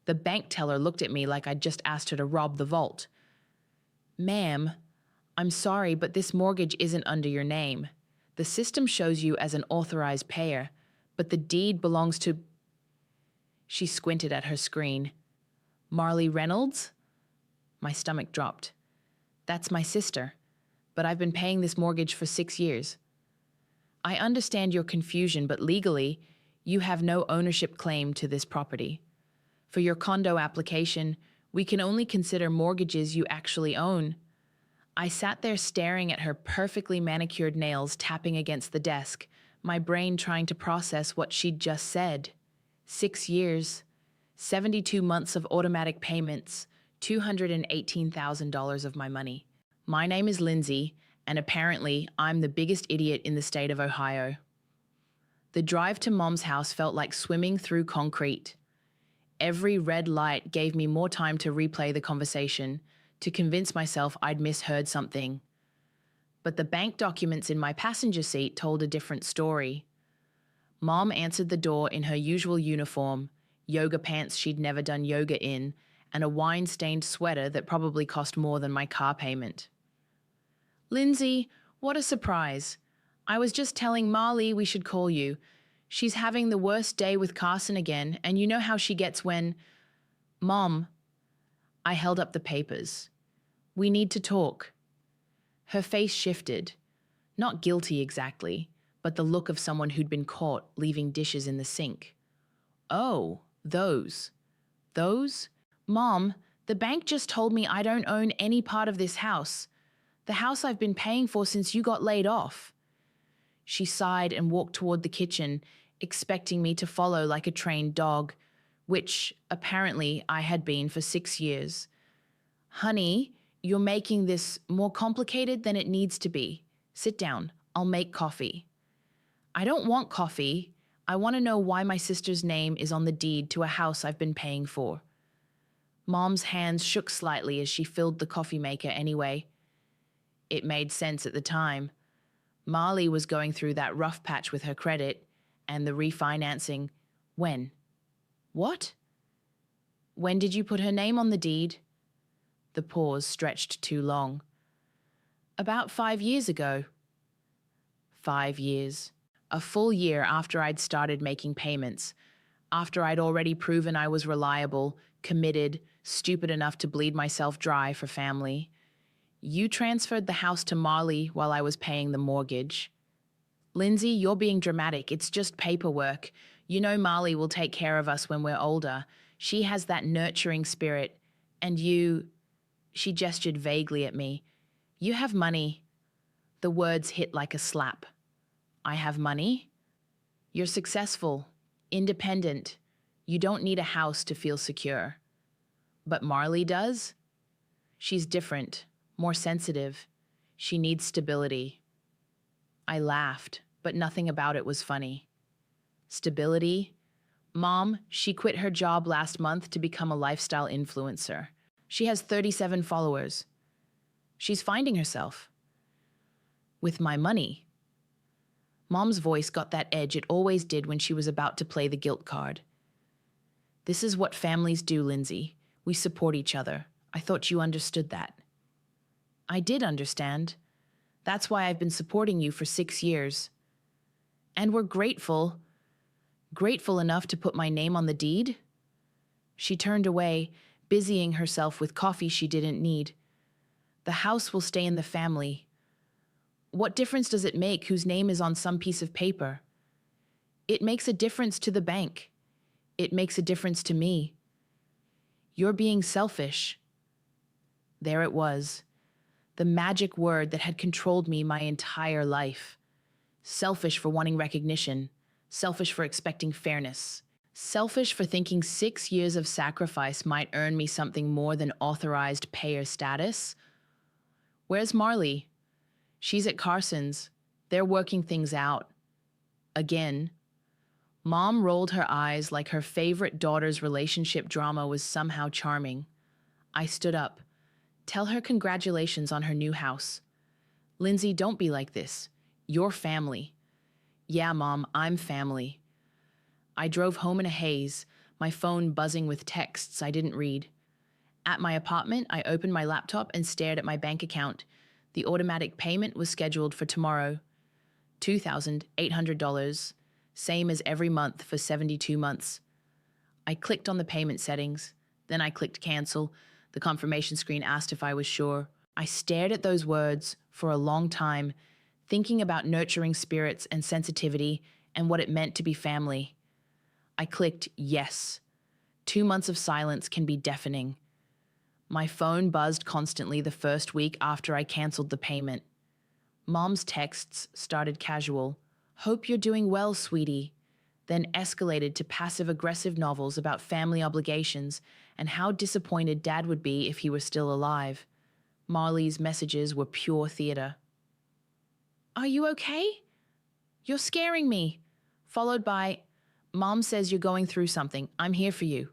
The bank teller looked at me like I'd just asked her to rob the vault. "Ma'am, I'm sorry, but this mortgage isn't under your name. The system shows you as an authorized payer, but the deed belongs to—" She squinted at her screen. "Marley Reynolds?" My stomach dropped. "That's my sister, but I've been paying this mortgage for 6 years. I understand your confusion, but legally, you have no ownership claim to this property. For your condo application, we can only consider mortgages you actually own." I sat there staring at her perfectly manicured nails tapping against the desk, my brain trying to process what she'd just said. 6 years, 72 months of automatic payments, $218,000 of my money. My name is Lindsay, and apparently I'm the biggest idiot in the state of Ohio. The drive to Mom's house felt like swimming through concrete. Every red light gave me more time to replay the conversation, to convince myself I'd misheard something. But the bank documents in my passenger seat told a different story. Mom answered the door in her usual uniform, yoga pants she'd never done yoga in, and a wine-stained sweater that probably cost more than my car payment. "Lindsay, what a surprise. I was just telling Marley we should call you. She's having the worst day with Carson again, and you know how she gets when—" "Mom," I held up the papers. "We need to talk." Her face shifted. Not guilty exactly, but the look of someone who'd been caught leaving dishes in the sink. "Oh, those. Those? Mom, the bank just told me I don't own any part of this house. The house I've been paying for since you got laid off." She sighed and walked toward the kitchen, expecting me to follow like a trained dog, which, apparently, I had been for 6 years. "Honey, you're making this more complicated than it needs to be. Sit down. I'll make coffee." "I don't want coffee. I want to know why my sister's name is on the deed to a house I've been paying for." Mom's hands shook slightly as she filled the coffee maker anyway. It made sense at the time. Marley was going through that rough patch with her credit and the refinancing. When? What? When did you put her name on the deed? The pause stretched too long. About 5 years ago. 5 years. A full year after I'd started making payments. After I'd already proven I was reliable, committed, stupid enough to bleed myself dry for family. You transferred the house to Marley while I was paying the mortgage. "Lindsay, you're being dramatic. It's just paperwork. You know Marley will take care of us when we're older. She has that nurturing spirit. And you—" She gestured vaguely at me. "You have money." The words hit like a slap. "I have money?" "You're successful, independent. You don't need a house to feel secure." "But Marley does?" "She's different. More sensitive. She needs stability." I laughed, but nothing about it was funny. Stability? Mom, she quit her job last month to become a lifestyle influencer. She has 37 followers. She's finding herself. With my money. Mom's voice got that edge it always did when she was about to play the guilt card. "This is what families do, Lindsay. We support each other. I thought you understood that." I did understand. That's why I've been supporting you for 6 years. And we're grateful. Grateful enough to put my name on the deed? She turned away, busying herself with coffee she didn't need. "The house will stay in the family. What difference does it make whose name is on some piece of paper? It makes a difference to the bank. It makes a difference to me. You're being selfish." There it was. The magic word that had controlled me my entire life. Selfish for wanting recognition. Selfish for expecting fairness. Selfish for thinking 6 years of sacrifice might earn me something more than authorized payer status. Where's Marley? She's at Carson's. They're working things out. Again. Mom rolled her eyes like her favorite daughter's relationship drama was somehow charming. I stood up. "Tell her congratulations on her new house." "Lindsay, don't be like this. You're family." "Yeah, Mom, I'm family." I drove home in a haze, my phone buzzing with texts I didn't read. At my apartment, I opened my laptop and stared at my bank account. The automatic payment was scheduled for tomorrow. $2,800, same as every month for 72 months. I clicked on the payment settings. Then I clicked cancel. The confirmation screen asked if I was sure. I stared at those words for a long time, thinking about nurturing spirits and sensitivity and what it meant to be family. I clicked yes. 2 months of silence can be deafening. My phone buzzed constantly the first week after I canceled the payment. Mom's texts started casual. Hope you're doing well, sweetie. Then escalated to passive-aggressive novels about family obligations and how disappointed Dad would be if he were still alive. Marley's messages were pure theater. Are you okay? You're scaring me. Followed by, Mom says you're going through something. I'm here for you.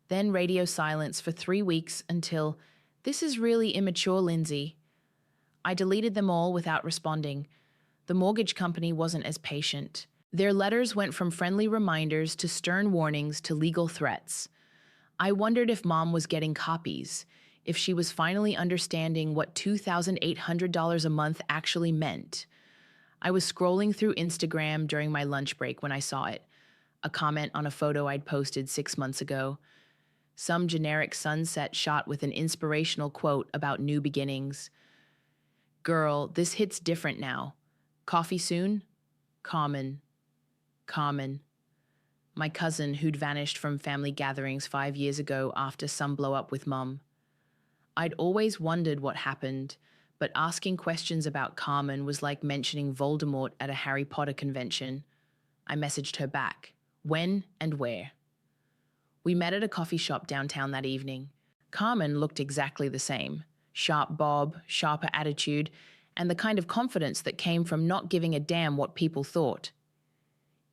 Then radio silence for 3 weeks until, this is really immature, Lindsay. I deleted them all without responding. The mortgage company wasn't as patient. Their letters went from friendly reminders to stern warnings to legal threats. I wondered if Mom was getting copies, if she was finally understanding what $2,800 a month actually meant. I was scrolling through Instagram during my lunch break when I saw it, a comment on a photo I'd posted 6 months ago. Some generic sunset shot with an inspirational quote about new beginnings. Girl, this hits different now. Coffee soon? Common. Common. My cousin who'd vanished from family gatherings 5 years ago after some blow up with Mum. I'd always wondered what happened, but asking questions about Carmen was like mentioning Voldemort at a Harry Potter convention. I messaged her back. When and where? We met at a coffee shop downtown that evening. Carmen looked exactly the same. Sharp bob, sharper attitude, and the kind of confidence that came from not giving a damn what people thought.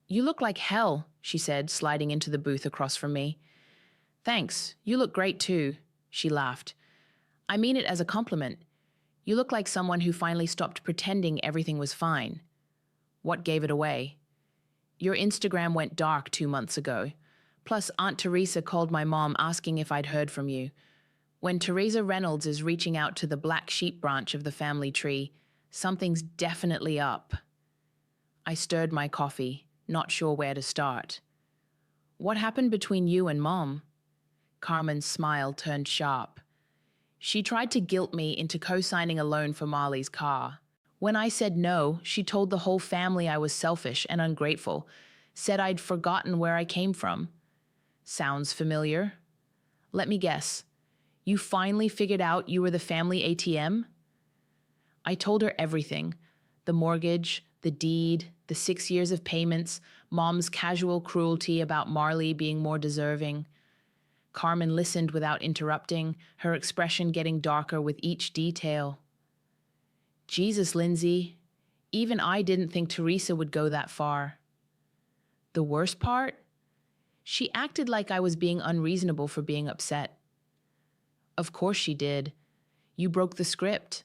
You look like hell, she said, sliding into the booth across from me. Thanks, you look great too, she laughed. I mean it as a compliment. You look like someone who finally stopped pretending everything was fine. What gave it away? Your Instagram went dark 2 months ago. Plus, Aunt Teresa called my mom asking if I'd heard from you. When Teresa Reynolds is reaching out to the black sheep branch of the family tree, something's definitely up. I stirred my coffee, not sure where to start. What happened between you and Mom? Carmen's smile turned sharp. She tried to guilt me into co-signing a loan for Marley's car. When I said no, she told the whole family I was selfish and ungrateful, said I'd forgotten where I came from. Sounds familiar? Let me guess. You finally figured out you were the family ATM? I told her everything. The mortgage, the deed, the 6 years of payments, Mom's casual cruelty about Marley being more deserving. Carmen listened without interrupting, her expression getting darker with each detail. Jesus, Lindsay. Even I didn't think Teresa would go that far. The worst part? She acted like I was being unreasonable for being upset. Of course she did. You broke the script.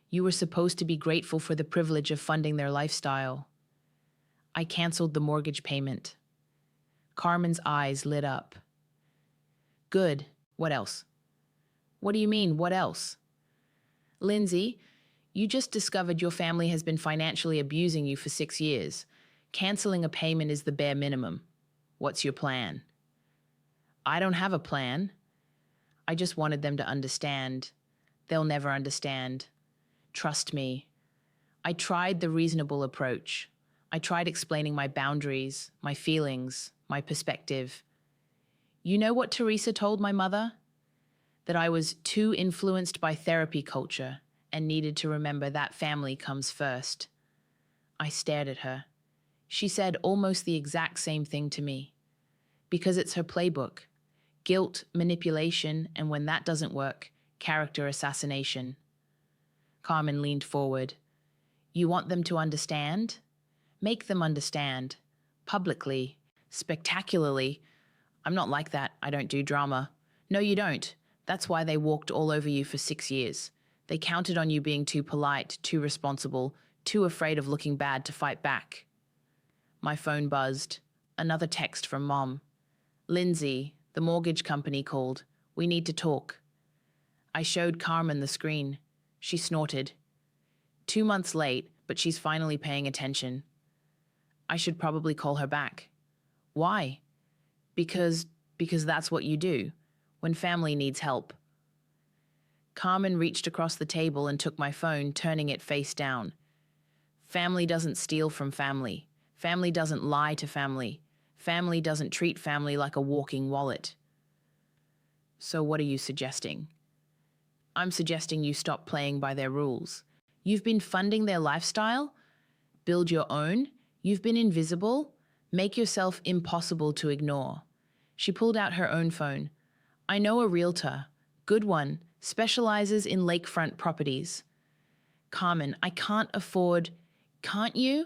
You were supposed to be grateful for the privilege of funding their lifestyle. I canceled the mortgage payment. Carmen's eyes lit up. Good. What else? What do you mean, what else? Lindsay, you just discovered your family has been financially abusing you for 6 years. Canceling a payment is the bare minimum. What's your plan? I don't have a plan. I just wanted them to understand. They'll never understand. Trust me. I tried the reasonable approach. I tried explaining my boundaries, my feelings, my perspective. You know what Teresa told my mother? That I was too influenced by therapy culture and needed to remember that family comes first. I stared at her. She said almost the exact same thing to me. Because it's her playbook. Guilt, manipulation, and when that doesn't work, character assassination. Carmen leaned forward. You want them to understand? Make them understand. Publicly. Spectacularly. I'm not like that. I don't do drama. No, you don't. That's why they walked all over you for 6 years. They counted on you being too polite, too responsible, too afraid of looking bad to fight back. My phone buzzed. Another text from Mom. Lindsay, the mortgage company called. We need to talk. I showed Carmen the screen. She snorted. 2 months late, but she's finally paying attention. I should probably call her back. Why? Because that's what you do when family needs help. Carmen reached across the table and took my phone, turning it face down. Family doesn't steal from family. Family doesn't lie to family. Family doesn't treat family like a walking wallet. So what are you suggesting? I'm suggesting you stop playing by their rules. You've been funding their lifestyle? Build your own? You've been invisible? Make yourself impossible to ignore. She pulled out her own phone. I know a realtor. Good one. Specializes in lakefront properties. Carmen, I can't afford... Can't you?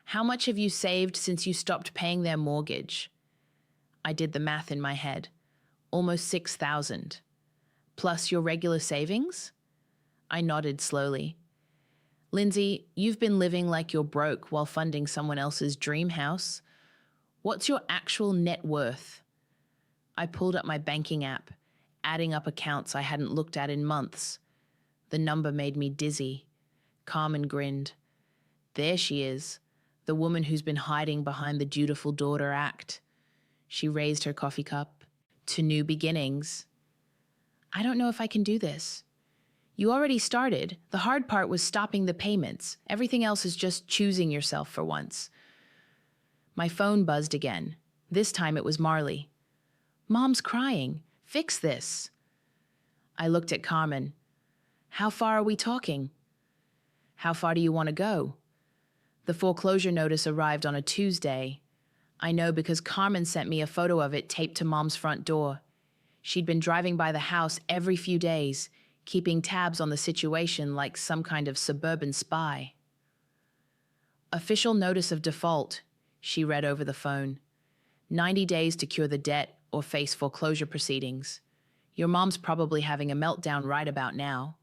How much have you saved since you stopped paying their mortgage? I did the math in my head. Almost $6,000. Plus your regular savings? I nodded slowly. Lindsay, you've been living like you're broke while funding someone else's dream house. What's your actual net worth? I pulled up my banking app, adding up accounts I hadn't looked at in months. The number made me dizzy. Carmen grinned. There she is, the woman who's been hiding behind the dutiful daughter act. She raised her coffee cup. To new beginnings. I don't know if I can do this. You already started. The hard part was stopping the payments. Everything else is just choosing yourself for once. My phone buzzed again. This time it was Marley. Mom's crying. Fix this. I looked at Carmen. How far are we talking? How far do you want to go? The foreclosure notice arrived on a Tuesday. I know because Carmen sent me a photo of it taped to Mom's front door. She'd been driving by the house every few days, keeping tabs on the situation like some kind of suburban spy. Official notice of default, she read over the phone. 90 days to cure the debt or face foreclosure proceedings. Your mom's probably having a meltdown right about now.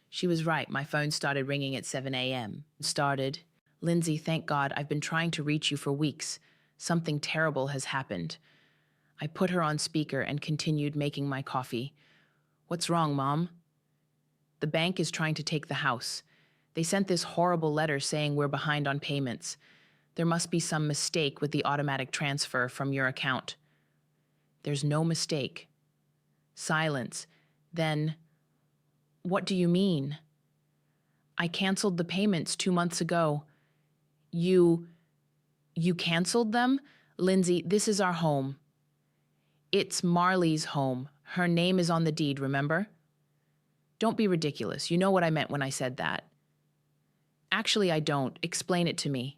She was right. My phone started ringing at 7 a.m. Started. Lindsay, thank God, I've been trying to reach you for weeks. Something terrible has happened. I put her on speaker and continued making my coffee. What's wrong, Mom? The bank is trying to take the house. They sent this horrible letter saying we're behind on payments. There must be some mistake with the automatic transfer from your account. There's no mistake. Silence. Then, what do you mean? I canceled the payments 2 months ago. You canceled them? Lindsay, this is our home. It's Marley's home. Her name is on the deed, remember? Don't be ridiculous. You know what I meant when I said that. Actually, I don't. Explain it to me.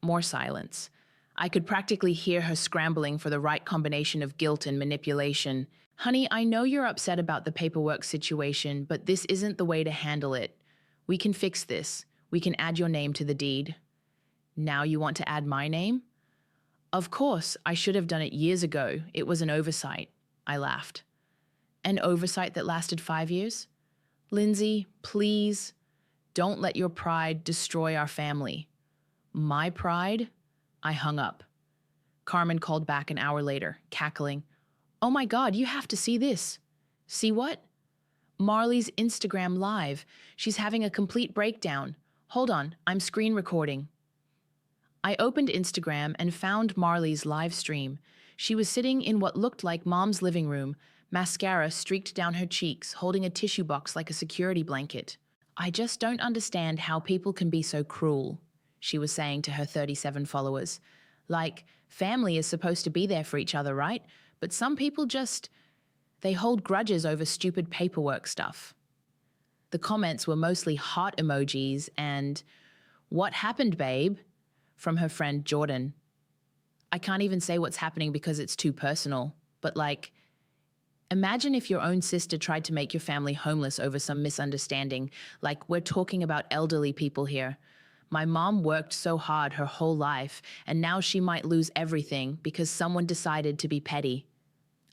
More silence. I could practically hear her scrambling for the right combination of guilt and manipulation. Honey, I know you're upset about the paperwork situation, but this isn't the way to handle it. We can fix this. We can add your name to the deed. Now you want to add my name? Of course, I should have done it years ago. It was an oversight. I laughed. An oversight that lasted 5 years? Lindsay, please, don't let your pride destroy our family. My pride? I hung up. Carmen called back an hour later, cackling. Oh my God, you have to see this. See what? Marley's Instagram Live. She's having a complete breakdown. Hold on, I'm screen recording. I opened Instagram and found Marley's live stream. She was sitting in what looked like Mom's living room, mascara streaked down her cheeks, holding a tissue box like a security blanket. I just don't understand how people can be so cruel, she was saying to her 37 followers. Like, family is supposed to be there for each other, right? But some people they hold grudges over stupid paperwork stuff. The comments were mostly heart emojis and, "What happened, babe?" from her friend Jordan. I can't even say what's happening because it's too personal, but like, imagine if your own sister tried to make your family homeless over some misunderstanding. Like, we're talking about elderly people here. My mom worked so hard her whole life, and now she might lose everything because someone decided to be petty.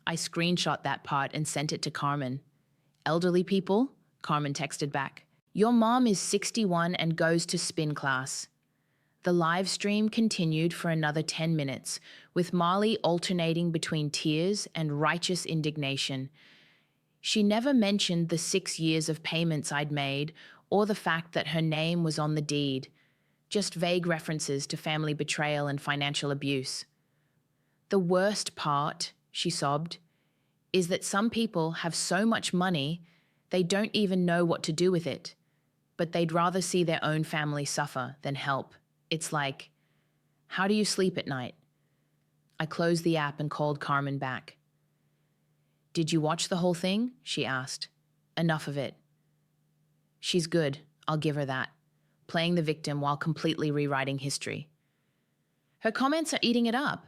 I screenshot that part and sent it to Carmen. Elderly people? Carmen texted back. Your mom is 61 and goes to spin class. The live stream continued for another 10 minutes, with Marley alternating between tears and righteous indignation. She never mentioned the 6 years of payments I'd made or the fact that her name was on the deed, just vague references to family betrayal and financial abuse. The worst part, she sobbed, is that some people have so much money they don't even know what to do with it, but they'd rather see their own family suffer than help. It's like, how do you sleep at night? I closed the app and called Carmen back. Did you watch the whole thing? She asked. Enough of it. She's good, I'll give her that, playing the victim while completely rewriting history. Her comments are eating it up.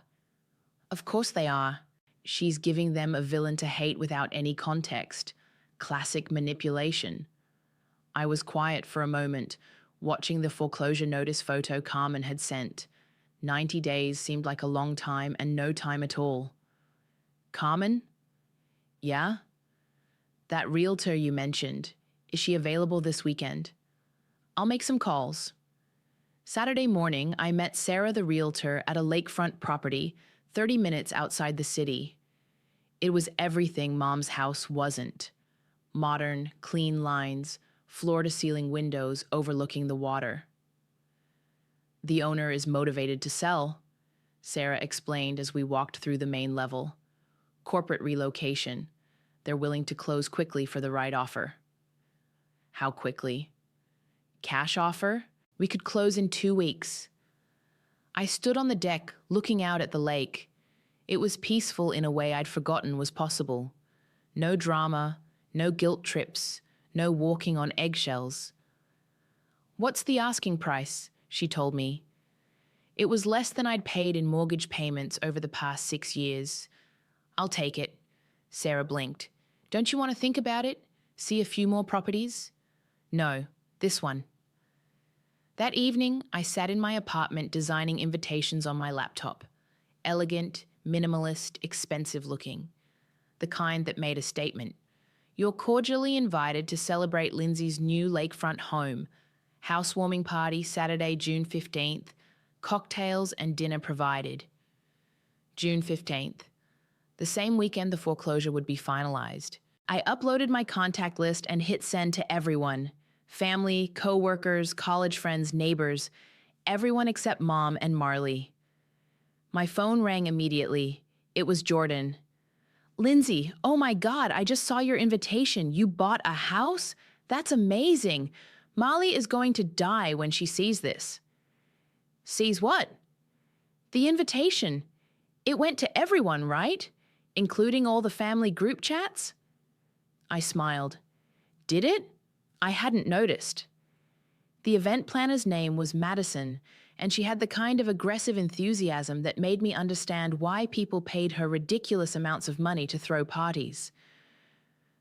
Of course they are. She's giving them a villain to hate without any context. Classic manipulation. I was quiet for a moment, watching the foreclosure notice photo Carmen had sent. 90 days seemed like a long time and no time at all. Carmen? Yeah? That realtor you mentioned, is she available this weekend? I'll make some calls. Saturday morning, I met Sarah the realtor at a lakefront property 30 minutes outside the city. It was everything Mom's house wasn't. Modern, clean lines, floor-to-ceiling windows overlooking the water. The owner is motivated to sell, Sarah explained as we walked through the main level. Corporate relocation. They're willing to close quickly for the right offer. How quickly? Cash offer? We could close in 2 weeks. I stood on the deck, looking out at the lake. It was peaceful in a way I'd forgotten was possible. No drama, no guilt trips, no walking on eggshells. What's the asking price? She told me. It was less than I'd paid in mortgage payments over the past 6 years. I'll take it. Sarah blinked. Don't you want to think about it? See a few more properties? No, this one. That evening, I sat in my apartment designing invitations on my laptop. Elegant, minimalist, expensive looking. The kind that made a statement. You're cordially invited to celebrate Lindsay's new lakefront home. Housewarming party Saturday, June 15th. Cocktails and dinner provided. June 15th. The same weekend the foreclosure would be finalized. I uploaded my contact list and hit send to everyone. Family, co-workers, college friends, neighbors. Everyone except Mom and Marley. My phone rang immediately. It was Jordan. Lindsay, oh my God, I just saw your invitation. You bought a house? That's amazing. Molly is going to die when she sees this. Sees what? The invitation. It went to everyone, right? Including all the family group chats? I smiled. Did it? I hadn't noticed. The event planner's name was Madison, and she had the kind of aggressive enthusiasm that made me understand why people paid her ridiculous amounts of money to throw parties.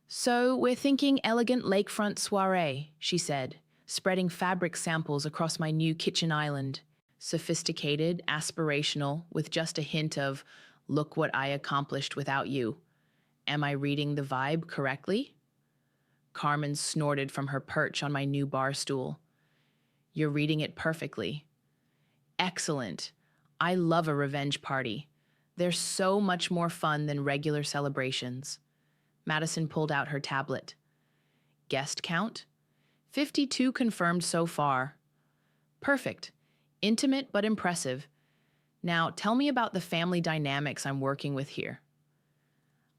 So we're thinking elegant lakefront soiree, she said, spreading fabric samples across my new kitchen island. Sophisticated, aspirational, with just a hint of, look what I accomplished without you. Am I reading the vibe correctly? Carmen snorted from her perch on my new bar stool. You're reading it perfectly. Excellent. I love a revenge party. They're so much more fun than regular celebrations. Madison pulled out her tablet. Guest count? 52 confirmed so far. Perfect. Intimate but impressive. Now, tell me about the family dynamics I'm working with here.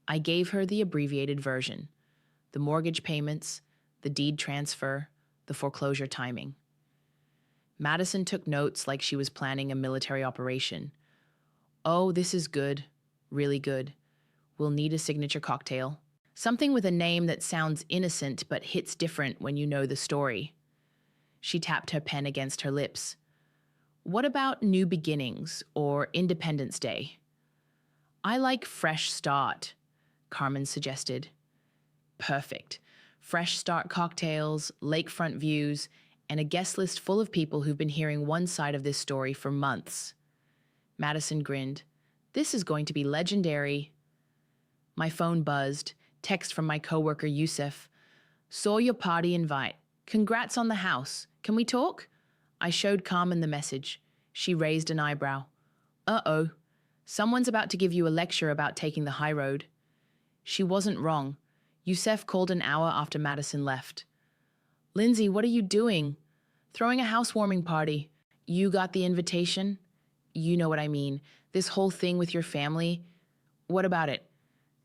I gave her the abbreviated version. The mortgage payments, the deed transfer, the foreclosure timing. Madison took notes like she was planning a military operation. Oh, this is good. Really good. We'll need a signature cocktail. Something with a name that sounds innocent but hits different when you know the story. She tapped her pen against her lips. What about New Beginnings or Independence Day? I like Fresh Start, Carmen suggested. Perfect. Fresh Start cocktails, lakefront views, and a guest list full of people who've been hearing one side of this story for months. Madison grinned. This is going to be legendary. My phone buzzed. Text from my coworker Yusuf. Saw your party invite. Congrats on the house. Can we talk? I showed Carmen the message. She raised an eyebrow. Uh-oh. Someone's about to give you a lecture about taking the high road. She wasn't wrong. Yusef called an hour after Madison left. Lindsay, what are you doing? Throwing a housewarming party. You got the invitation? You know what I mean. This whole thing with your family. What about it?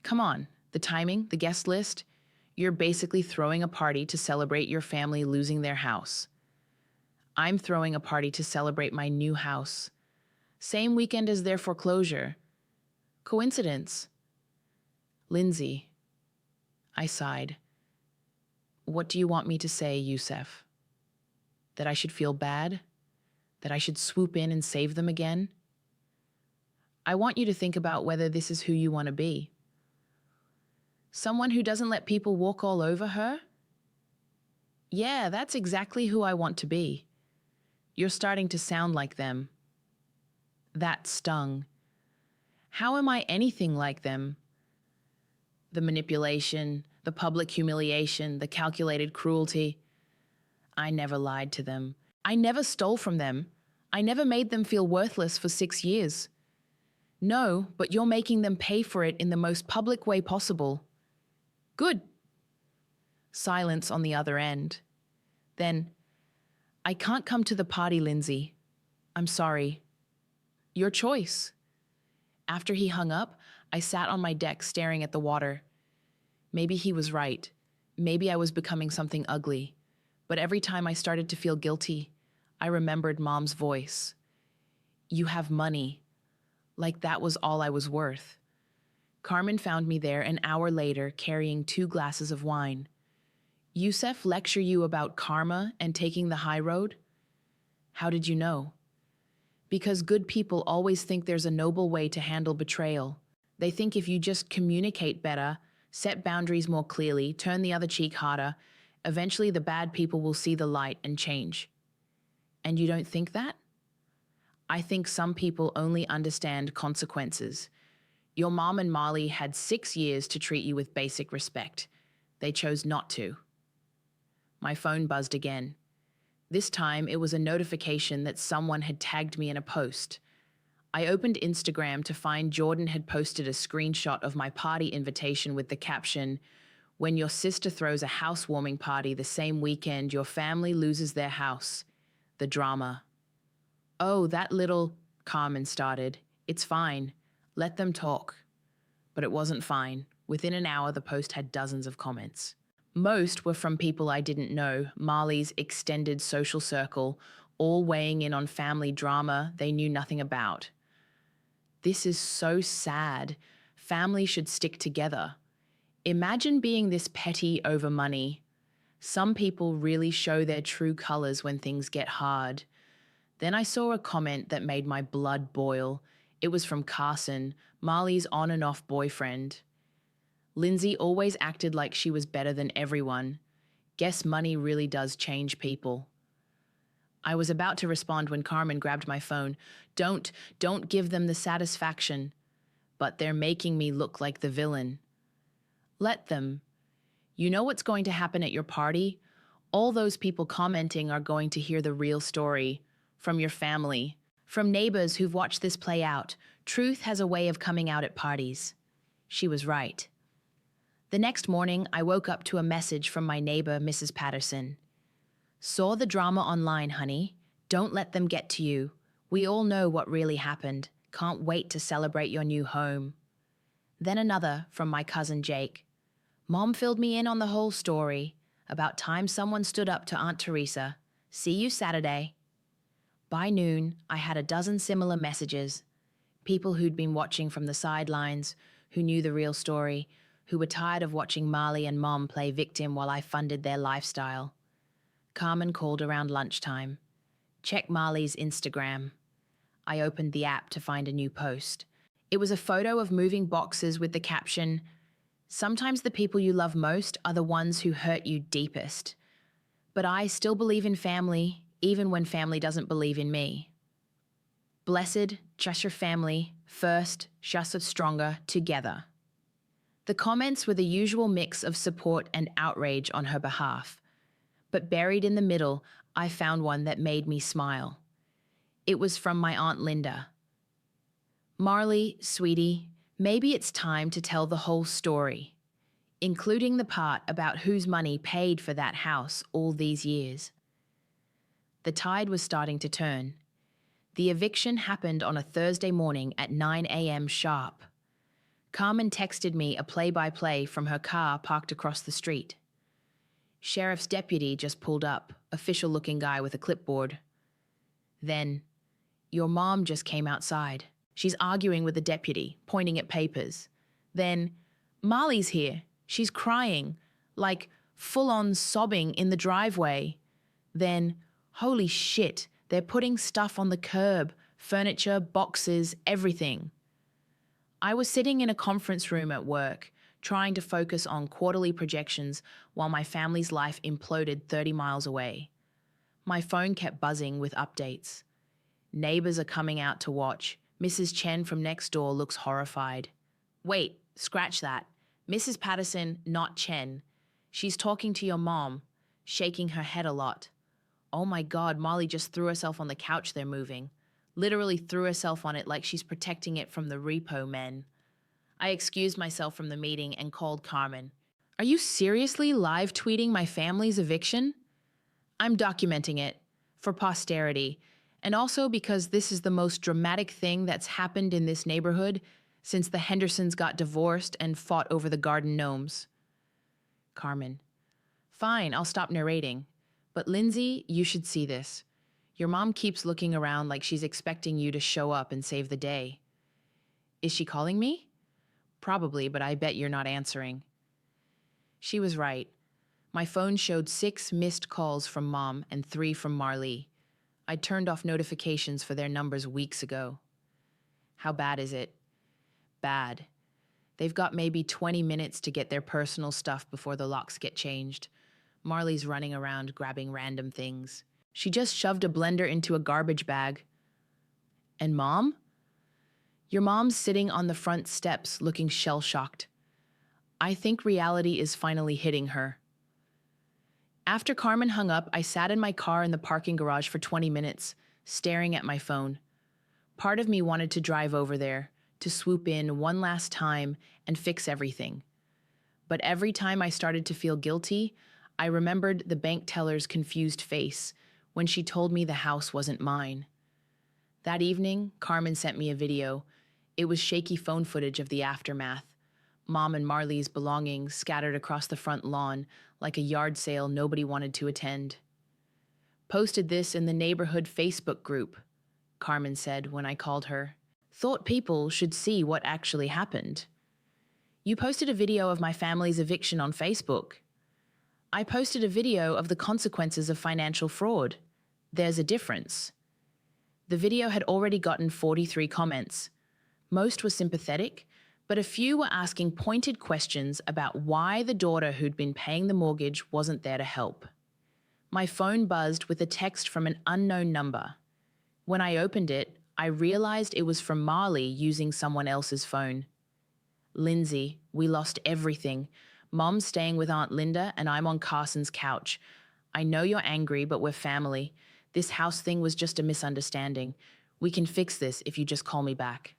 Come on. The timing, the guest list. You're basically throwing a party to celebrate your family losing their house. I'm throwing a party to celebrate my new house. Same weekend as their foreclosure. Coincidence? Lindsay. I sighed. What do you want me to say, Yusef? That I should feel bad? That I should swoop in and save them again? I want you to think about whether this is who you want to be. Someone who doesn't let people walk all over her? Yeah, that's exactly who I want to be. You're starting to sound like them. That stung. How am I anything like them? The manipulation, the public humiliation, the calculated cruelty. I never lied to them. I never stole from them. I never made them feel worthless for 6 years. No, but you're making them pay for it in the most public way possible. Good. Silence on the other end. Then, I can't come to the party, Lindsay. I'm sorry. Your choice. After he hung up, I sat on my deck staring at the water. Maybe he was right. Maybe I was becoming something ugly. But every time I started to feel guilty, I remembered Mom's voice. You have money. Like that was all I was worth. Carmen found me there an hour later carrying 2 glasses of wine. Yusef lecture you about karma and taking the high road? How did you know? Because good people always think there's a noble way to handle betrayal. They think if you just communicate better, set boundaries more clearly, turn the other cheek harder, eventually the bad people will see the light and change. And you don't think that? I think some people only understand consequences. Your mom and Marley had 6 years to treat you with basic respect. They chose not to. My phone buzzed again. This time, it was a notification that someone had tagged me in a post. I opened Instagram to find Jordan had posted a screenshot of my party invitation with the caption, "When your sister throws a housewarming party the same weekend your family loses their house. The drama." Oh, that little... Carmen started. It's fine. Let them talk. But it wasn't fine. Within an hour, the post had dozens of comments. Most were from people I didn't know, Marley's extended social circle, all weighing in on family drama they knew nothing about. This is so sad. Family should stick together. Imagine being this petty over money. Some people really show their true colors when things get hard. Then I saw a comment that made my blood boil. It was from Carson, Marley's on and off boyfriend. Lindsay always acted like she was better than everyone. Guess money really does change people. I was about to respond when Carmen grabbed my phone. Don't give them the satisfaction. But they're making me look like the villain. Let them. You know what's going to happen at your party? All those people commenting are going to hear the real story. From your family. From neighbors who've watched this play out. Truth has a way of coming out at parties. She was right. The next morning, I woke up to a message from my neighbor, Mrs. Patterson. Saw the drama online, honey. Don't let them get to you. We all know what really happened. Can't wait to celebrate your new home. Then another from my cousin Jake. Mom filled me in on the whole story. About time someone stood up to Aunt Teresa. See you Saturday. By noon, I had a dozen similar messages. People who'd been watching from the sidelines, who knew the real story, who were tired of watching Marley and Mom play victim while I funded their lifestyle. Carmen called around lunchtime. Check Marley's Instagram. I opened the app to find a new post. It was a photo of moving boxes with the caption, "Sometimes the people you love most are the ones who hurt you deepest. But I still believe in family, even when family doesn't believe in me. Blessed, just your family, first, just stronger, together." The comments were the usual mix of support and outrage on her behalf. But buried in the middle, I found one that made me smile. It was from my Aunt Linda. Marley, sweetie, maybe it's time to tell the whole story, including the part about whose money paid for that house all these years. The tide was starting to turn. The eviction happened on a Thursday morning at 9 a.m. sharp. Carmen texted me a play-by-play from her car parked across the street. Sheriff's deputy just pulled up, official-looking guy with a clipboard. Then, your mom just came outside. She's arguing with the deputy, pointing at papers. Then, Marley's here. She's crying, like full-on sobbing in the driveway. Then, holy shit, they're putting stuff on the curb, furniture, boxes, everything. I was sitting in a conference room at work, trying to focus on quarterly projections while my family's life imploded 30 miles away. My phone kept buzzing with updates. Neighbors are coming out to watch. Mrs. Chen from next door looks horrified. Wait, scratch that. Mrs. Patterson, not Chen. She's talking to your mom, shaking her head a lot. Oh my God, Molly just threw herself on the couch they're moving. Literally threw herself on it like she's protecting it from the repo men. I excused myself from the meeting and called Carmen. Are you seriously live tweeting my family's eviction? I'm documenting it for posterity, and also because this is the most dramatic thing that's happened in this neighborhood since the Hendersons got divorced and fought over the garden gnomes. Carmen. Fine, I'll stop narrating. But Lindsay, you should see this. Your mom keeps looking around like she's expecting you to show up and save the day. Is she calling me? Probably, but I bet you're not answering. She was right. My phone showed 6 missed calls from Mom and 3 from Marley. I'd turned off notifications for their numbers weeks ago. How bad is it? Bad. They've got maybe 20 minutes to get their personal stuff before the locks get changed. Marley's running around grabbing random things. She just shoved a blender into a garbage bag. And Mom? Your mom's sitting on the front steps looking shell-shocked. I think reality is finally hitting her. After Carmen hung up, I sat in my car in the parking garage for 20 minutes, staring at my phone. Part of me wanted to drive over there, to swoop in one last time and fix everything. But every time I started to feel guilty, I remembered the bank teller's confused face when she told me the house wasn't mine. That evening, Carmen sent me a video. It was shaky phone footage of the aftermath. Mom and Marley's belongings scattered across the front lawn like a yard sale nobody wanted to attend. Posted this in the neighborhood Facebook group, Carmen said when I called her. Thought people should see what actually happened. You posted a video of my family's eviction on Facebook. I posted a video of the consequences of financial fraud. There's a difference. The video had already gotten 43 comments. Most were sympathetic, but a few were asking pointed questions about why the daughter who'd been paying the mortgage wasn't there to help. My phone buzzed with a text from an unknown number. When I opened it, I realized it was from Marley using someone else's phone. Lindsay, we lost everything. Mom's staying with Aunt Linda and I'm on Carson's couch. I know you're angry, but we're family. This house thing was just a misunderstanding. We can fix this if you just call me back.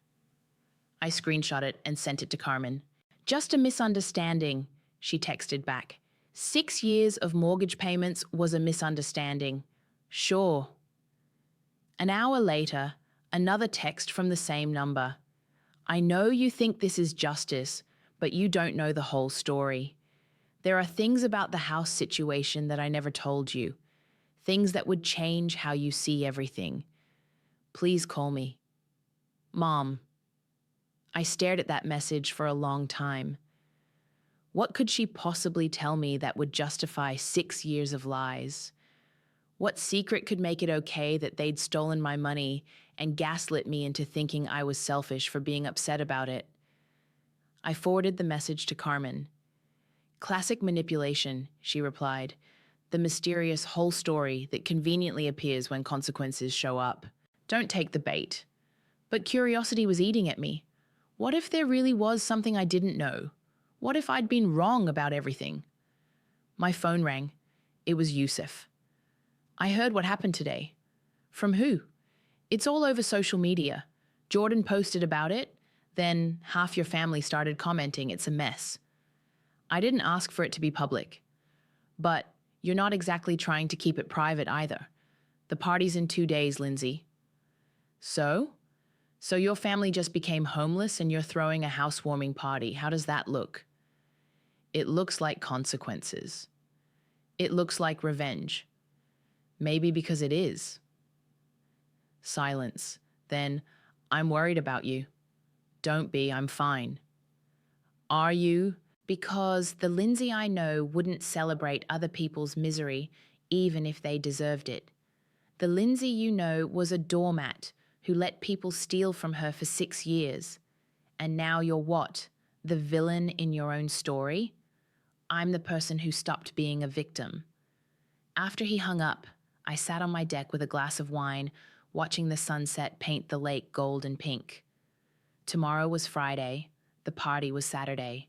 I screenshot it and sent it to Carmen. Just a misunderstanding, she texted back. 6 years of mortgage payments was a misunderstanding. Sure. An hour later, another text from the same number. I know you think this is justice, but you don't know the whole story. There are things about the house situation that I never told you. Things that would change how you see everything. Please call me. Mom. I stared at that message for a long time. What could she possibly tell me that would justify 6 years of lies? What secret could make it okay that they'd stolen my money and gaslit me into thinking I was selfish for being upset about it? I forwarded the message to Carmen. Classic manipulation, she replied. The mysterious whole story that conveniently appears when consequences show up. Don't take the bait. But curiosity was eating at me. What if there really was something I didn't know? What if I'd been wrong about everything? My phone rang. It was Yusuf. I heard what happened today. From who? It's all over social media. Jordan posted about it, then half your family started commenting it's a mess. I didn't ask for it to be public. But you're not exactly trying to keep it private either. The party's in 2 days, Lindsay. So? So your family just became homeless and you're throwing a housewarming party. How does that look? It looks like consequences. It looks like revenge. Maybe because it is. Silence. Then, I'm worried about you. Don't be, I'm fine. Are you? Because the Lindsay I know wouldn't celebrate other people's misery, even if they deserved it. The Lindsay you know was a doormat who let people steal from her for 6 years. And now you're what? The villain in your own story? I'm the person who stopped being a victim. After he hung up, I sat on my deck with a glass of wine, watching the sunset paint the lake gold and pink. Tomorrow was Friday. The party was Saturday.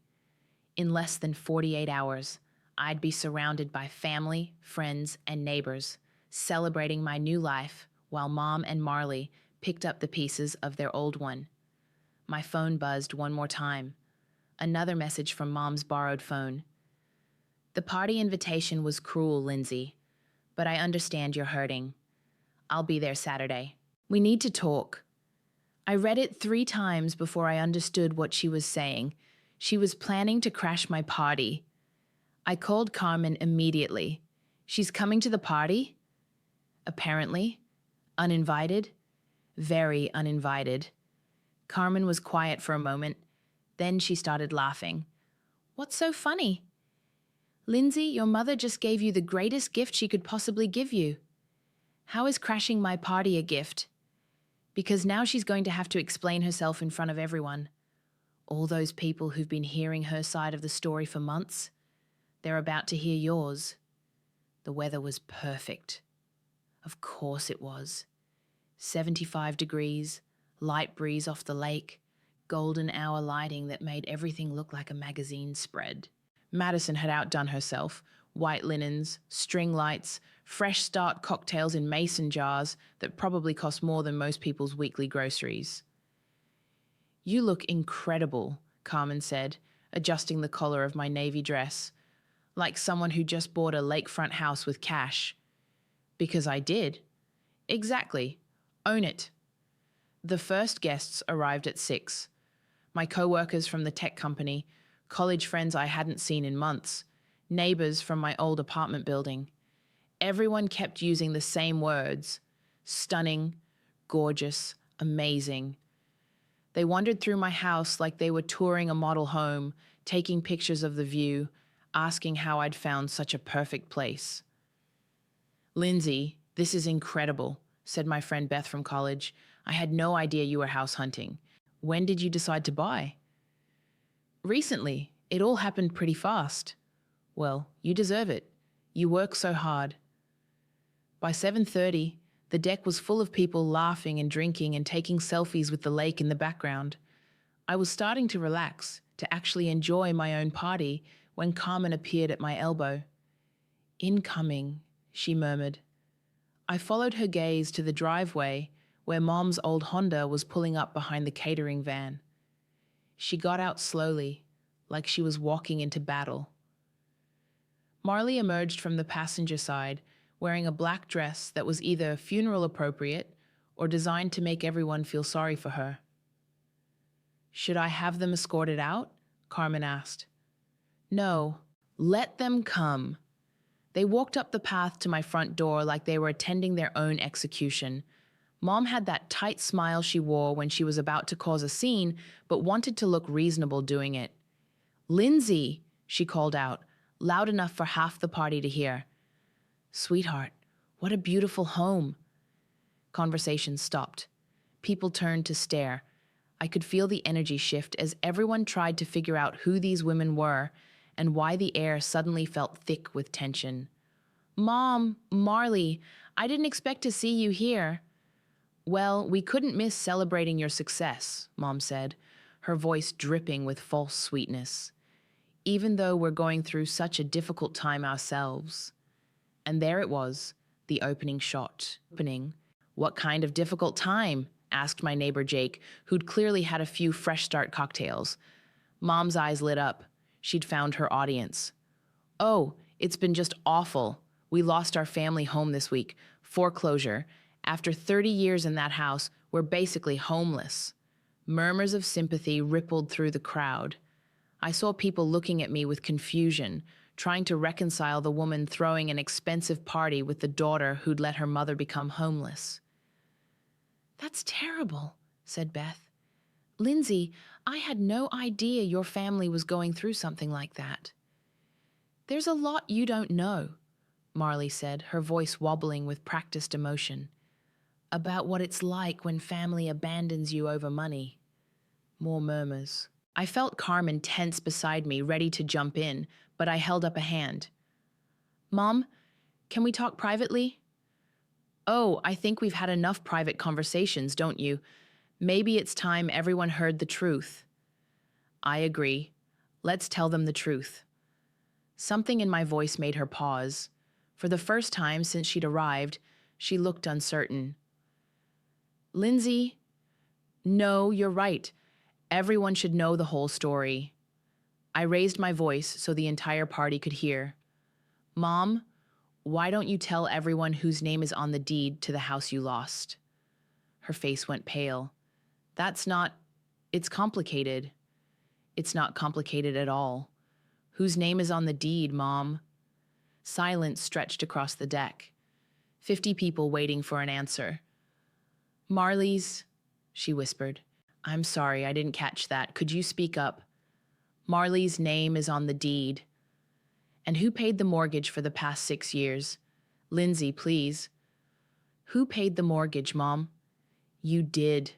In less than 48 hours, I'd be surrounded by family, friends, and neighbors, celebrating my new life while Mom and Marley picked up the pieces of their old one. My phone buzzed one more time. Another message from Mom's borrowed phone. The party invitation was cruel, Lindsay, but I understand you're hurting. I'll be there Saturday. We need to talk. I read it 3 times before I understood what she was saying. She was planning to crash my party. I called Carmen immediately. She's coming to the party? Apparently. Uninvited? Very uninvited. Carmen was quiet for a moment. Then she started laughing. What's so funny? Lindsay, your mother just gave you the greatest gift she could possibly give you. How is crashing my party a gift? Because now she's going to have to explain herself in front of everyone. All those people who've been hearing her side of the story for months, they're about to hear yours. The weather was perfect. Of course it was. 75 degrees, light breeze off the lake, golden hour lighting that made everything look like a magazine spread. Madison had outdone herself. White linens, string lights, fresh start cocktails in mason jars that probably cost more than most people's weekly groceries. You look incredible, Carmen said, adjusting the collar of my navy dress, like someone who just bought a lakefront house with cash. Because I did. Exactly. Own it. The first guests arrived at 6. My co-workers from the tech company, college friends I hadn't seen in months, neighbors from my old apartment building. Everyone kept using the same words: stunning, gorgeous, amazing. They wandered through my house like they were touring a model home, taking pictures of the view, asking how I'd found such a perfect place. Lindsay, this is incredible, said my friend Beth from college. I had no idea you were house hunting. When did you decide to buy? Recently. It all happened pretty fast. Well, you deserve it. You work so hard. By 7:30, the deck was full of people laughing and drinking and taking selfies with the lake in the background. I was starting to relax, to actually enjoy my own party, when Carmen appeared at my elbow. Incoming, she murmured. I followed her gaze to the driveway where Mom's old Honda was pulling up behind the catering van. She got out slowly, like she was walking into battle. Marley emerged from the passenger side, wearing a black dress that was either funeral appropriate or designed to make everyone feel sorry for her. Should I have them escorted out? Carmen asked. No, let them come. They walked up the path to my front door like they were attending their own execution. Mom had that tight smile she wore when she was about to cause a scene, but wanted to look reasonable doing it. Lindsay, she called out, loud enough for half the party to hear. Sweetheart, what a beautiful home. Conversation stopped. People turned to stare. I could feel the energy shift as everyone tried to figure out who these women were and why the air suddenly felt thick with tension. Mom, Marley, I didn't expect to see you here. Well, we couldn't miss celebrating your success, Mom said, her voice dripping with false sweetness. Even though we're going through such a difficult time ourselves. And there it was, the opening shot. Opening, What kind of difficult time? Asked my neighbor Jake, who'd clearly had a few fresh start cocktails. Mom's eyes lit up. She'd found her audience. Oh, it's been just awful. We lost our family home this week. Foreclosure. After 30 years in that house, we're basically homeless. Murmurs of sympathy rippled through the crowd. I saw people looking at me with confusion, trying to reconcile the woman throwing an expensive party with the daughter who'd let her mother become homeless. That's terrible, said Beth. Lindsay, I had no idea your family was going through something like that. There's a lot you don't know, Marley said, her voice wobbling with practiced emotion. About what it's like when family abandons you over money. More murmurs. I felt Carmen tense beside me, ready to jump in, but I held up a hand. Mom, can we talk privately? Oh, I think we've had enough private conversations, don't you? Maybe it's time everyone heard the truth. I agree. Let's tell them the truth. Something in my voice made her pause. For the first time since she'd arrived, she looked uncertain. Lindsay, no, you're right. Everyone should know the whole story. I raised my voice so the entire party could hear. Mom, why don't you tell everyone whose name is on the deed to the house you lost? Her face went pale. It's complicated. It's not complicated at all. Whose name is on the deed, Mom? Silence stretched across the deck. 50 people waiting for an answer. Marley's, she whispered. I'm sorry, I didn't catch that. Could you speak up? Marley's name is on the deed. And who paid the mortgage for the past 6 years? Lindsay, please. Who paid the mortgage, Mom? You did.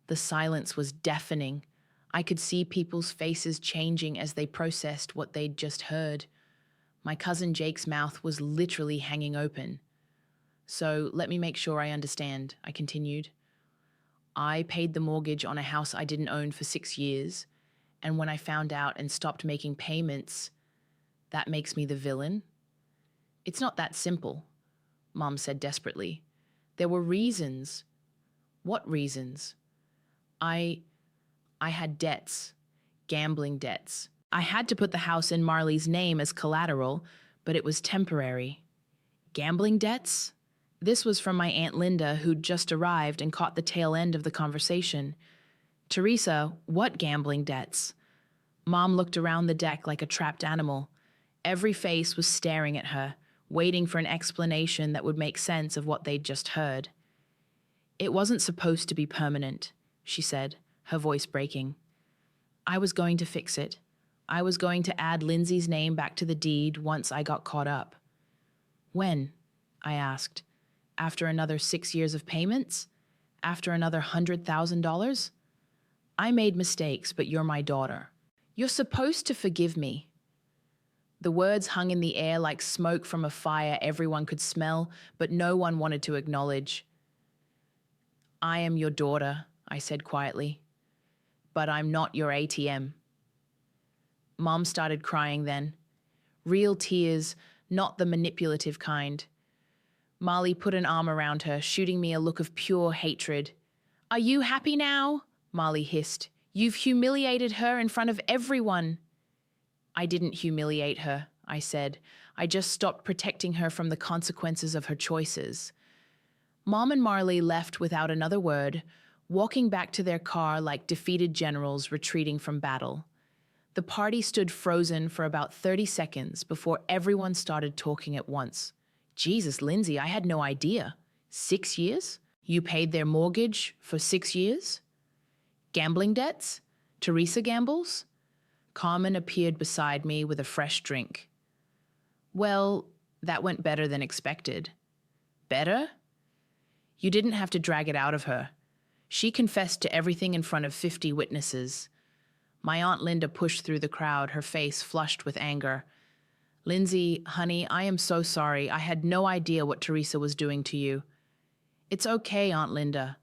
The silence was deafening. I could see people's faces changing as they processed what they'd just heard. My cousin Jake's mouth was literally hanging open. So let me make sure I understand, I continued. I paid the mortgage on a house I didn't own for 6 years, and when I found out and stopped making payments, that makes me the villain? It's not that simple, Mom said desperately. There were reasons. What reasons? I had debts, gambling debts. I had to put the house in Marley's name as collateral, but it was temporary. Gambling debts? This was from my Aunt Linda, who'd just arrived and caught the tail end of the conversation. Teresa, what gambling debts? Mom looked around the deck like a trapped animal. Every face was staring at her, waiting for an explanation that would make sense of what they'd just heard. It wasn't supposed to be permanent, she said, her voice breaking. I was going to fix it. I was going to add Lindsay's name back to the deed once I got caught up. When? I asked. After another 6 years of payments? After another $100,000? I made mistakes, but you're my daughter. You're supposed to forgive me. The words hung in the air like smoke from a fire everyone could smell, but no one wanted to acknowledge. I am your daughter, I said quietly. But I'm not your ATM. Mom started crying then. Real tears, not the manipulative kind. Marley put an arm around her, shooting me a look of pure hatred. Are you happy now? Marley hissed. You've humiliated her in front of everyone. I didn't humiliate her, I said. I just stopped protecting her from the consequences of her choices. Mom and Marley left without another word, walking back to their car like defeated generals retreating from battle. The party stood frozen for about 30 seconds before everyone started talking at once. Jesus, Lindsay, I had no idea. 6 years? You paid their mortgage for 6 years? Gambling debts? Teresa gambles? Carmen appeared beside me with a fresh drink. Well, that went better than expected. Better? You didn't have to drag it out of her. She confessed to everything in front of 50 witnesses. My Aunt Linda pushed through the crowd, her face flushed with anger. Lindsay, honey, I am so sorry. I had no idea what Teresa was doing to you. It's okay, Aunt Linda.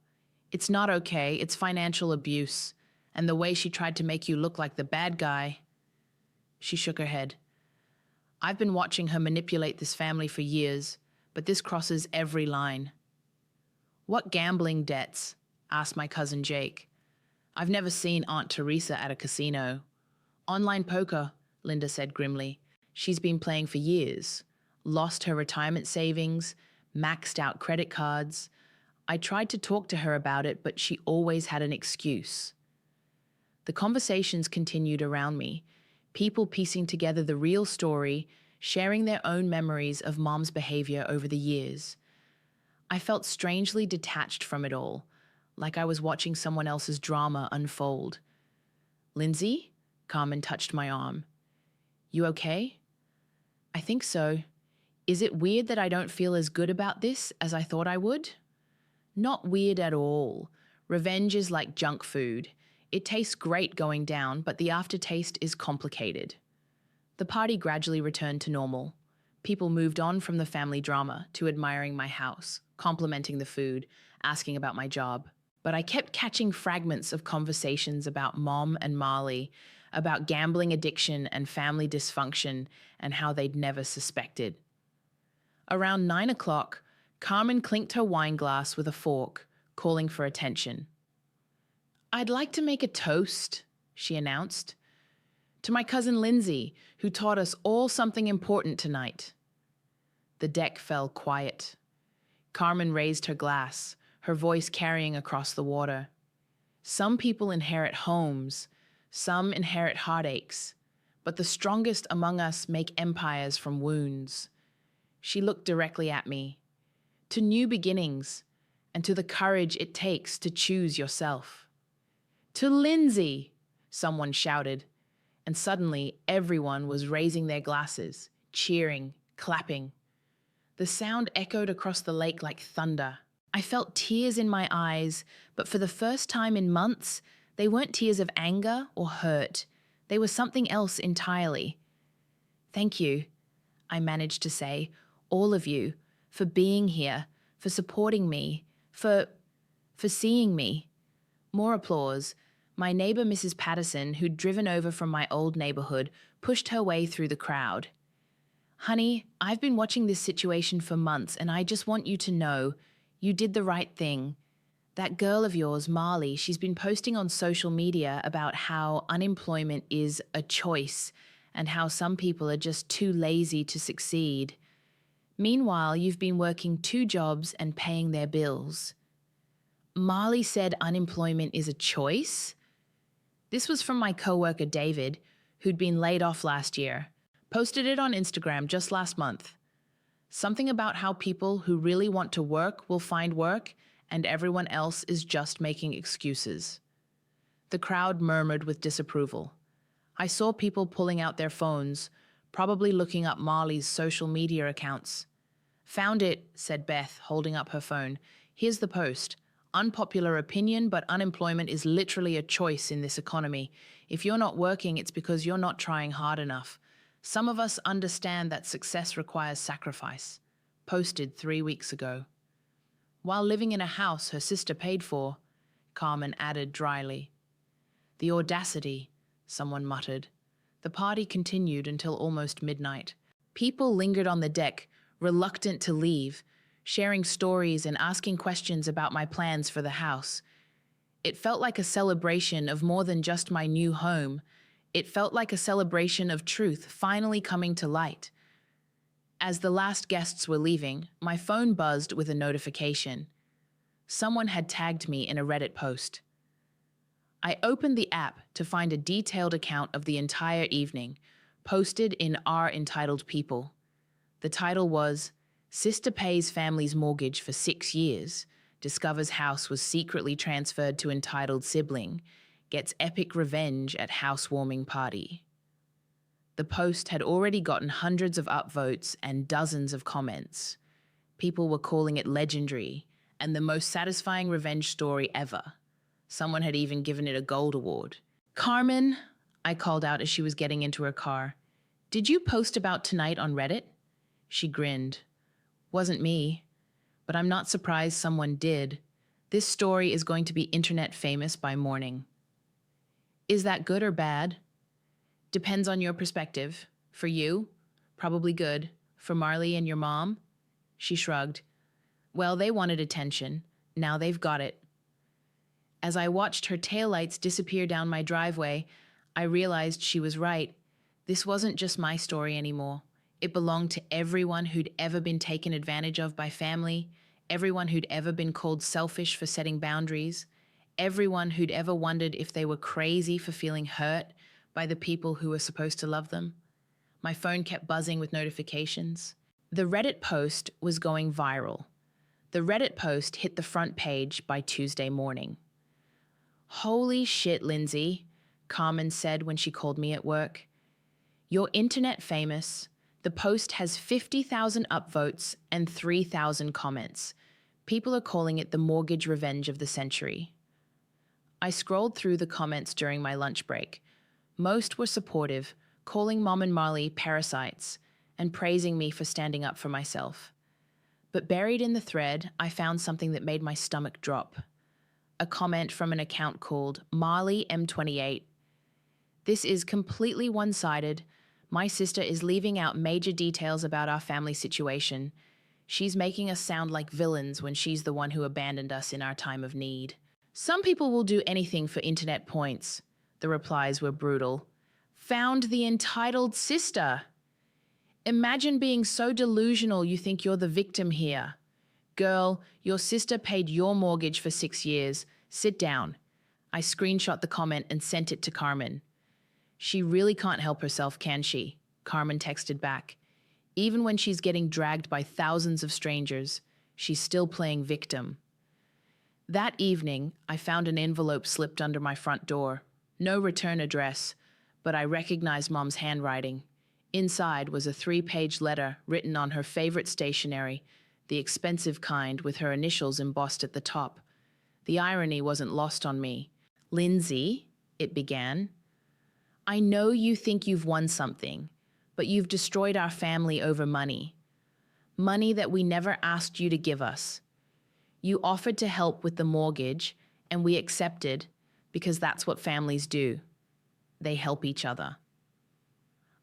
It's not okay. It's financial abuse. And the way she tried to make you look like the bad guy. She shook her head. I've been watching her manipulate this family for years, but this crosses every line. What gambling debts? Asked my cousin Jake. I've never seen Aunt Teresa at a casino. Online poker, Linda said grimly. She's been playing for years. Lost her retirement savings, maxed out credit cards. I tried to talk to her about it, but she always had an excuse. The conversations continued around me, people piecing together the real story, sharing their own memories of Mom's behavior over the years. I felt strangely detached from it all, like I was watching someone else's drama unfold. Lindsay? Carmen touched my arm. You okay? I think so. Is it weird that I don't feel as good about this as I thought I would? Not weird at all. Revenge is like junk food. It tastes great going down, but the aftertaste is complicated. The party gradually returned to normal. People moved on from the family drama to admiring my house, complimenting the food, asking about my job. But I kept catching fragments of conversations about Mom and Marley, about gambling addiction and family dysfunction, and how they'd never suspected. Around 9 o'clock, Carmen clinked her wine glass with a fork, calling for attention. I'd like to make a toast, she announced, to my cousin Lindsay, who taught us all something important tonight. The deck fell quiet. Carmen raised her glass, her voice carrying across the water. Some people inherit homes, some inherit heartaches, but the strongest among us make empires from wounds. She looked directly at me. To new beginnings, and to the courage it takes to choose yourself. To Lindsay, someone shouted, and suddenly everyone was raising their glasses, cheering, clapping. The sound echoed across the lake like thunder. I felt tears in my eyes, but for the first time in months, they weren't tears of anger or hurt. They were something else entirely. Thank you, I managed to say, all of you, for being here, for supporting me, for seeing me. More applause. My neighbor, Mrs. Patterson, who'd driven over from my old neighborhood, pushed her way through the crowd. Honey, I've been watching this situation for months, and I just want you to know you did the right thing. That girl of yours, Marley, she's been posting on social media about how unemployment is a choice and how some people are just too lazy to succeed. Meanwhile, you've been working 2 jobs and paying their bills. Marley said unemployment is a choice? This was from my coworker David, who'd been laid off last year. Posted it on Instagram just last month. Something about how people who really want to work will find work and everyone else is just making excuses. The crowd murmured with disapproval. I saw people pulling out their phones, probably looking up Marley's social media accounts. Found it, said Beth, holding up her phone. Here's the post. Unpopular opinion, but unemployment is literally a choice in this economy. If you're not working, it's because you're not trying hard enough. Some of us understand that success requires sacrifice. Posted 3 weeks ago. While living in a house her sister paid for, Carmen added dryly. The audacity, someone muttered. The party continued until almost midnight. People lingered on the deck, reluctant to leave, sharing stories and asking questions about my plans for the house. It felt like a celebration of more than just my new home. It felt like a celebration of truth finally coming to light. As the last guests were leaving, my phone buzzed with a notification. Someone had tagged me in a Reddit post. I opened the app to find a detailed account of the entire evening, posted in r entitled People. The title was, Sister Pays Family's Mortgage for 6 years, discovers house was secretly transferred to entitled Sibling, gets epic revenge at housewarming party. The post had already gotten hundreds of upvotes and dozens of comments. People were calling it legendary and the most satisfying revenge story ever. Someone had even given it a gold award. Carmen, I called out as she was getting into her car, did you post about tonight on Reddit? She grinned. Wasn't me, but I'm not surprised someone did. This story is going to be internet famous by morning. Is that good or bad? Depends on your perspective. For you, probably good. For Marley and your mom? She shrugged. Well, they wanted attention. Now they've got it. As I watched her taillights disappear down my driveway, I realized she was right. This wasn't just my story anymore. It belonged to everyone who'd ever been taken advantage of by family, everyone who'd ever been called selfish for setting boundaries, everyone who'd ever wondered if they were crazy for feeling hurt by the people who were supposed to love them. My phone kept buzzing with notifications. The Reddit post was going viral. The Reddit post hit the front page by Tuesday morning. "Holy shit, Lindsay," Carmen said when she called me at work. "You're internet famous. The post has 50,000 upvotes and 3,000 comments. People are calling it the mortgage revenge of the century." I scrolled through the comments during my lunch break. Most were supportive, calling Mom and Marley parasites and praising me for standing up for myself. But buried in the thread, I found something that made my stomach drop. A comment from an account called Marley M28. "This is completely one-sided. My sister is leaving out major details about our family situation. She's making us sound like villains when she's the one who abandoned us in our time of need. Some people will do anything for internet points." The replies were brutal. "Found the entitled sister. Imagine being so delusional you think you're the victim here. Girl, your sister paid your mortgage for 6 years. Sit down." I screenshot the comment and sent it to Carmen. "She really can't help herself, can she?" Carmen texted back. "Even when she's getting dragged by thousands of strangers, she's still playing victim." That evening, I found an envelope slipped under my front door. No return address, but I recognized Mom's handwriting. Inside was a 3-page letter written on her favorite stationery, the expensive kind with her initials embossed at the top. The irony wasn't lost on me. "Lindsay," it began, "I know you think you've won something, but you've destroyed our family over money. Money that we never asked you to give us. You offered to help with the mortgage, and we accepted because that's what families do. They help each other.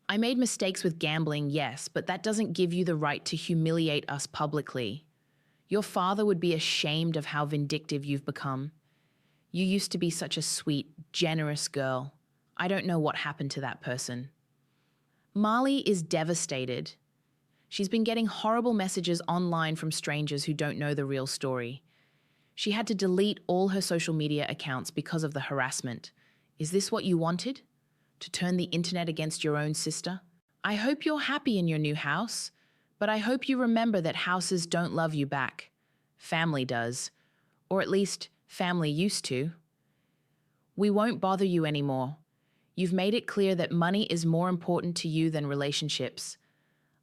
I made mistakes with gambling, yes, but that doesn't give you the right to humiliate us publicly. Your father would be ashamed of how vindictive you've become. You used to be such a sweet, generous girl. I don't know what happened to that person." Marley is devastated. She's been getting horrible messages online from strangers who don't know the real story. She had to delete all her social media accounts because of the harassment. Is this what you wanted? To turn the internet against your own sister? I hope you're happy in your new house, but I hope you remember that houses don't love you back. Family does. Or at least, family used to. We won't bother you anymore. You've made it clear that money is more important to you than relationships.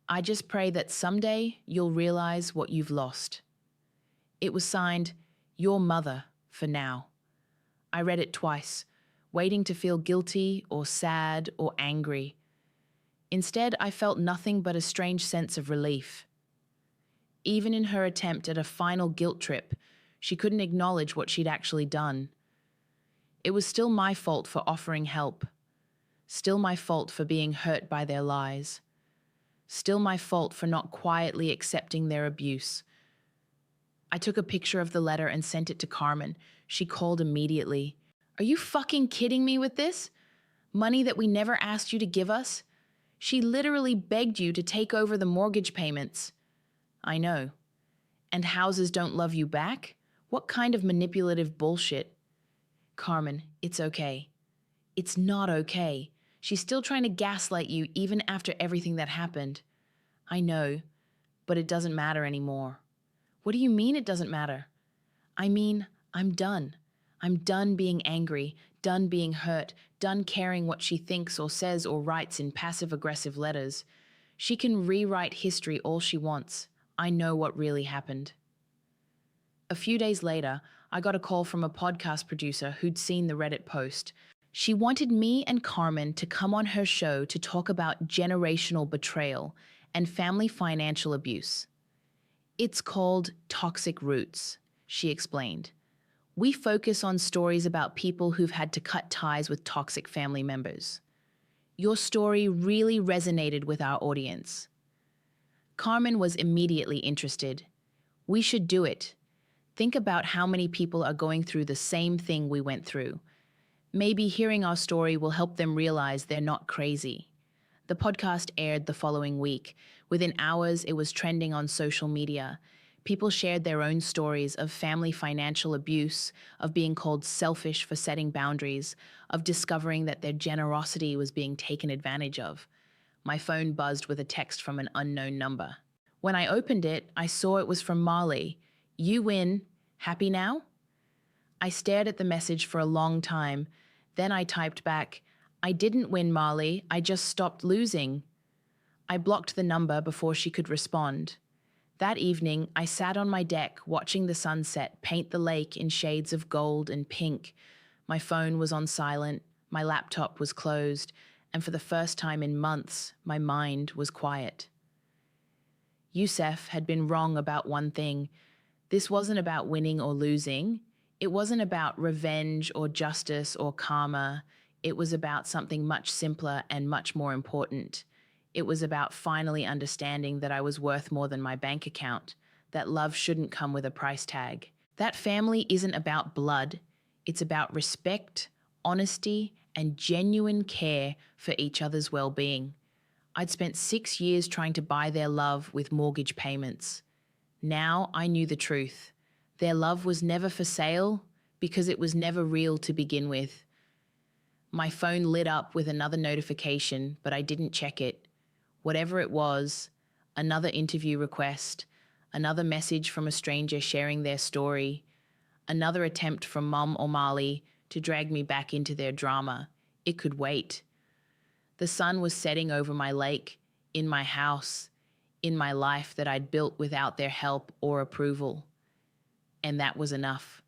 I just pray that someday you'll realize what you've lost. It was signed, Your Mother, for now. I read it twice, waiting to feel guilty or sad or angry. Instead, I felt nothing but a strange sense of relief. Even in her attempt at a final guilt trip, she couldn't acknowledge what she'd actually done. It was still my fault for offering help. Still my fault for being hurt by their lies. Still my fault for not quietly accepting their abuse. I took a picture of the letter and sent it to Carmen. She called immediately. "Are you fucking kidding me with this? Money that we never asked you to give us? She literally begged you to take over the mortgage payments." "I know. And houses don't love you back? What kind of manipulative bullshit?" "Carmen, it's okay." "It's not okay. She's still trying to gaslight you even after everything that happened." "I know, but it doesn't matter anymore." "What do you mean it doesn't matter?" "I mean, I'm done. I'm done being angry, done being hurt, done caring what she thinks or says or writes in passive-aggressive letters. She can rewrite history all she wants. I know what really happened." A few days later, I got a call from a podcast producer who'd seen the Reddit post. She wanted me and Carmen to come on her show to talk about generational betrayal and family financial abuse. "It's called Toxic Roots," she explained. "We focus on stories about people who've had to cut ties with toxic family members. Your story really resonated with our audience." Carmen was immediately interested. "We should do it. Think about how many people are going through the same thing we went through. Maybe hearing our story will help them realize they're not crazy. The podcast aired the following week. Within hours, it was trending on social media. People shared their own stories of family financial abuse, of being called selfish for setting boundaries, of discovering that their generosity was being taken advantage of. My phone buzzed with a text from an unknown number. When I opened it, I saw it was from Marley. You win. Happy now? I stared at the message for a long time. Then I typed back, I didn't win, Marley. I just stopped losing. I blocked the number before she could respond. That evening, I sat on my deck watching the sunset paint the lake in shades of gold and pink. My phone was on silent, my laptop was closed, and for the first time in months, my mind was quiet. Youssef had been wrong about one thing. This wasn't about winning or losing. It wasn't about revenge or justice or karma. It was about something much simpler and much more important. It was about finally understanding that I was worth more than my bank account, that love shouldn't come with a price tag. That family isn't about blood. It's about respect, honesty, and genuine care for each other's well-being. I'd spent 6 years trying to buy their love with mortgage payments. Now I knew the truth. Their love was never for sale because it was never real to begin with. My phone lit up with another notification, but I didn't check it. Whatever it was, another interview request, another message from a stranger sharing their story, another attempt from Mum or Marley to drag me back into their drama. It could wait. The sun was setting over my lake, in my house, in my life that I'd built without their help or approval. And that was enough.